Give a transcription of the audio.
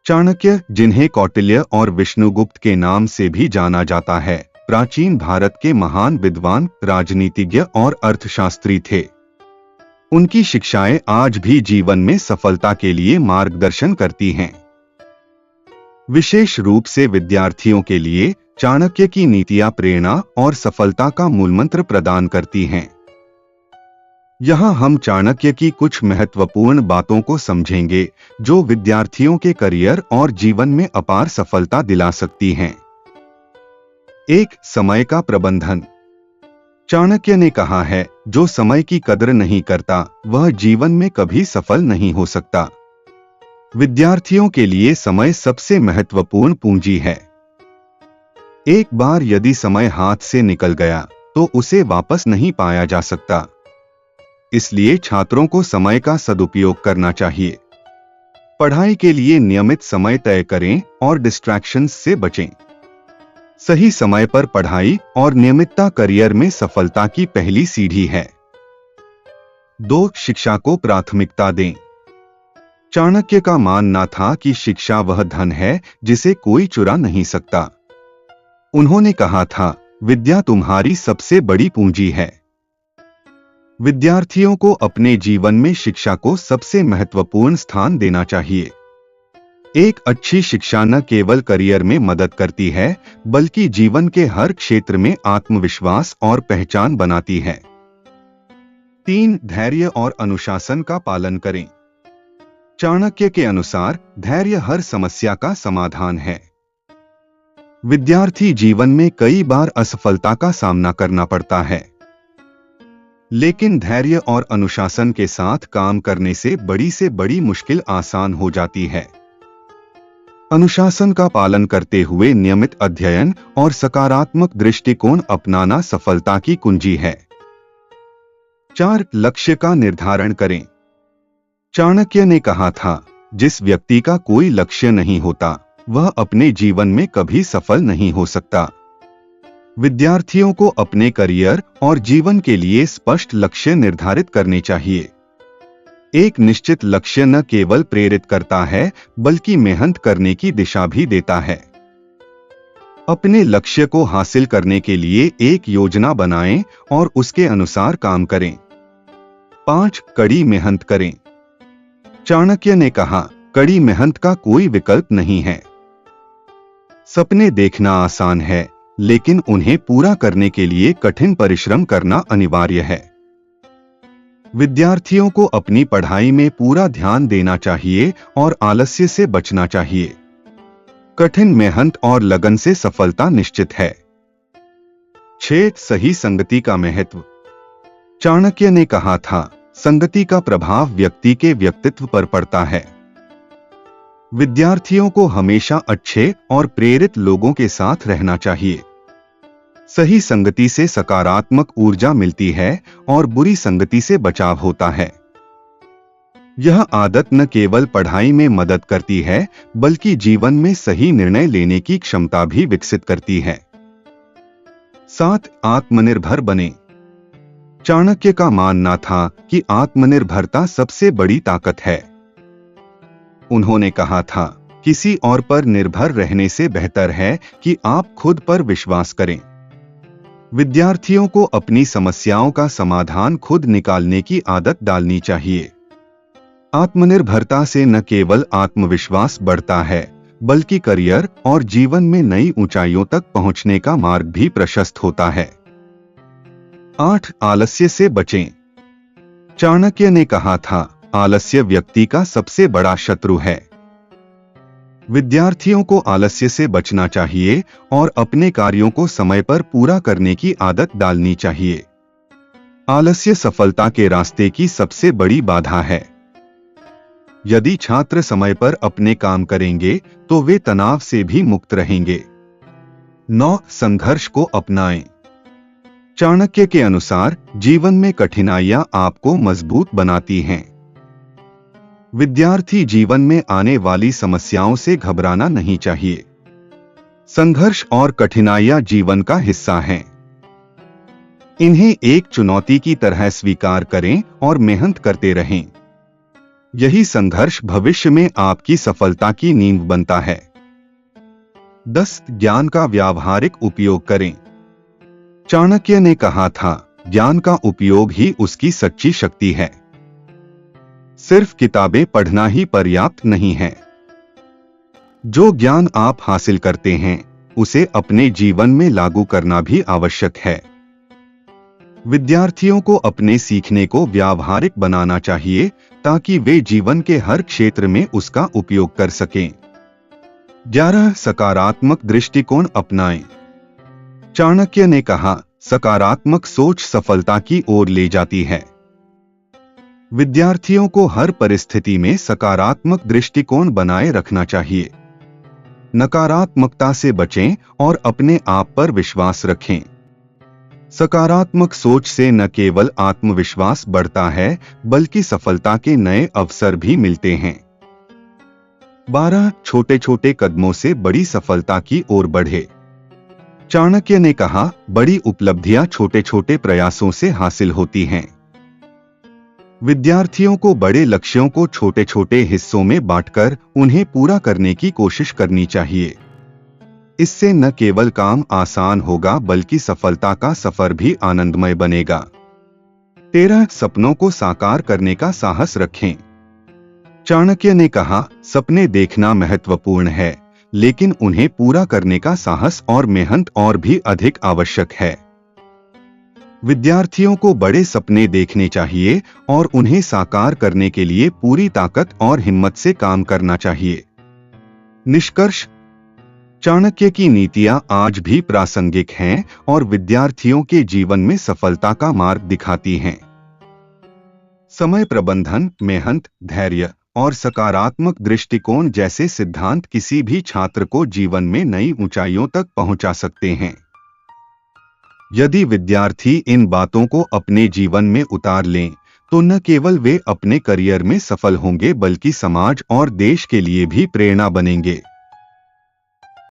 चाणक्य, जिन्हें कौटिल्य और विष्णुगुप्त के नाम से भी जाना जाता है, प्राचीन भारत के महान विद्वान, राजनीतिज्ञ और अर्थशास्त्री थे। उनकी शिक्षाएं आज भी जीवन में सफलता के लिए मार्गदर्शन करती हैं। विशेष रूप से विद्यार्थियों के लिए चाणक्य की नीतियां प्रेरणा और सफलता का मूलमंत्र प्रदान करती हैं। यहाँ हम चाणक्य की कुछ महत्वपूर्ण बातों को समझेंगे जो विद्यार्थियों के करियर और जीवन में अपार सफलता दिला सकती हैं। 1. समय का प्रबंधन। चाणक्य ने कहा है, जो समय की कदर नहीं करता वह जीवन में कभी सफल नहीं हो सकता। विद्यार्थियों के लिए समय सबसे महत्वपूर्ण पूंजी है। एक बार यदि समय हाथ से निकल गया तो उसे वापस नहीं पाया जा सकता। इसलिए छात्रों को समय का सदुपयोग करना चाहिए। पढ़ाई के लिए नियमित समय तय करें और डिस्ट्रैक्शंस से बचें। सही समय पर पढ़ाई और नियमितता करियर में सफलता की पहली सीढ़ी है। 2. शिक्षा को प्राथमिकता दें। चाणक्य का मानना था कि शिक्षा वह धन है जिसे कोई चुरा नहीं सकता। उन्होंने कहा था, विद्या तुम्हारी सबसे बड़ी पूंजी है। विद्यार्थियों को अपने जीवन में शिक्षा को सबसे महत्वपूर्ण स्थान देना चाहिए। एक अच्छी शिक्षा न केवल करियर में मदद करती है, बल्कि जीवन के हर क्षेत्र में आत्मविश्वास और पहचान बनाती है। 3. धैर्य और अनुशासन का पालन करें। चाणक्य के अनुसार धैर्य हर समस्या का समाधान है। विद्यार्थी जीवन में कई बार असफलता का सामना करना पड़ता है, लेकिन धैर्य और अनुशासन के साथ काम करने से बड़ी मुश्किल आसान हो जाती है। अनुशासन का पालन करते हुए नियमित अध्ययन और सकारात्मक दृष्टिकोण अपनाना सफलता की कुंजी है। 4. लक्ष्य का निर्धारण करें। चाणक्य ने कहा था, जिस व्यक्ति का कोई लक्ष्य नहीं होता वह अपने जीवन में कभी सफल नहीं हो सकता। विद्यार्थियों को अपने करियर और जीवन के लिए स्पष्ट लक्ष्य निर्धारित करने चाहिए। एक निश्चित लक्ष्य न केवल प्रेरित करता है, बल्कि मेहनत करने की दिशा भी देता है। अपने लक्ष्य को हासिल करने के लिए एक योजना बनाएं और उसके अनुसार काम करें। 5. कड़ी मेहनत करें। चाणक्य ने कहा, कड़ी मेहनत का कोई विकल्प नहीं है। सपने देखना आसान है, लेकिन उन्हें पूरा करने के लिए कठिन परिश्रम करना अनिवार्य है। विद्यार्थियों को अपनी पढ़ाई में पूरा ध्यान देना चाहिए और आलस्य से बचना चाहिए। कठिन मेहनत और लगन से सफलता निश्चित है। 6. सही संगति का महत्व। चाणक्य ने कहा था, संगति का प्रभाव व्यक्ति के व्यक्तित्व पर पड़ता है। विद्यार्थियों को हमेशा अच्छे और प्रेरित लोगों के साथ रहना चाहिए। सही संगति से सकारात्मक ऊर्जा मिलती है और बुरी संगति से बचाव होता है। यह आदत न केवल पढ़ाई में मदद करती है, बल्कि जीवन में सही निर्णय लेने की क्षमता भी विकसित करती है। 7. आत्मनिर्भर बने। चाणक्य का मानना था कि आत्मनिर्भरता सबसे बड़ी ताकत है। उन्होंने कहा था, किसी और पर निर्भर रहने से बेहतर है कि आप खुद पर विश्वास करें। विद्यार्थियों को अपनी समस्याओं का समाधान खुद निकालने की आदत डालनी चाहिए। आत्मनिर्भरता से न केवल आत्मविश्वास बढ़ता है, बल्कि करियर और जीवन में नई ऊंचाइयों तक पहुंचने का मार्ग भी प्रशस्त होता है। 8. आलस्य से बचें। चाणक्य ने कहा था, आलस्य व्यक्ति का सबसे बड़ा शत्रु है। विद्यार्थियों को आलस्य से बचना चाहिए और अपने कार्यों को समय पर पूरा करने की आदत डालनी चाहिए। आलस्य सफलता के रास्ते की सबसे बड़ी बाधा है। यदि छात्र समय पर अपने काम करेंगे तो वे तनाव से भी मुक्त रहेंगे। 9. संघर्ष को अपनाएं। चाणक्य के अनुसार जीवन में कठिनाइयां आपको मजबूत बनाती हैं। विद्यार्थी जीवन में आने वाली समस्याओं से घबराना नहीं चाहिए। संघर्ष और कठिनाइयां जीवन का हिस्सा हैं। इन्हें एक चुनौती की तरह स्वीकार करें और मेहनत करते रहें। यही संघर्ष भविष्य में आपकी सफलता की नींव बनता है। 10. ज्ञान का व्यावहारिक उपयोग करें। चाणक्य ने कहा था, ज्ञान का उपयोग ही उसकी सच्ची शक्ति है। सिर्फ किताबें पढ़ना ही पर्याप्त नहीं है। जो ज्ञान आप हासिल करते हैं उसे अपने जीवन में लागू करना भी आवश्यक है। विद्यार्थियों को अपने सीखने को व्यावहारिक बनाना चाहिए ताकि वे जीवन के हर क्षेत्र में उसका उपयोग कर सकें। 11. सकारात्मक दृष्टिकोण अपनाएं। चाणक्य ने कहा, सकारात्मक सोच सफलता की ओर ले जाती है। विद्यार्थियों को हर परिस्थिति में सकारात्मक दृष्टिकोण बनाए रखना चाहिए। नकारात्मकता से बचें और अपने आप पर विश्वास रखें। सकारात्मक सोच से न केवल आत्मविश्वास बढ़ता है बल्कि सफलता के नए अवसर भी मिलते हैं। 12. छोटे छोटे कदमों से बड़ी सफलता की ओर बढ़े। चाणक्य ने कहा, बड़ी उपलब्धियां छोटे छोटे प्रयासों से हासिल होती हैं। विद्यार्थियों को बड़े लक्ष्यों को छोटे छोटे हिस्सों में बांटकर उन्हें पूरा करने की कोशिश करनी चाहिए। इससे न केवल काम आसान होगा बल्कि सफलता का सफर भी आनंदमय बनेगा। 13. सपनों को साकार करने का साहस रखें। चाणक्य ने कहा, सपने देखना महत्वपूर्ण है लेकिन उन्हें पूरा करने का साहस और मेहनत और भी अधिक आवश्यक है। विद्यार्थियों को बड़े सपने देखने चाहिए और उन्हें साकार करने के लिए पूरी ताकत और हिम्मत से काम करना चाहिए। निष्कर्ष, चाणक्य की नीतियां आज भी प्रासंगिक हैं और विद्यार्थियों के जीवन में सफलता का मार्ग दिखाती हैं। समय प्रबंधन, मेहनत, धैर्य और सकारात्मक दृष्टिकोण जैसे सिद्धांत किसी भी छात्र को जीवन में नई ऊंचाइयों तक पहुंचा सकते हैं। यदि विद्यार्थी इन बातों को अपने जीवन में उतार लें तो न केवल वे अपने करियर में सफल होंगे बल्कि समाज और देश के लिए भी प्रेरणा बनेंगे।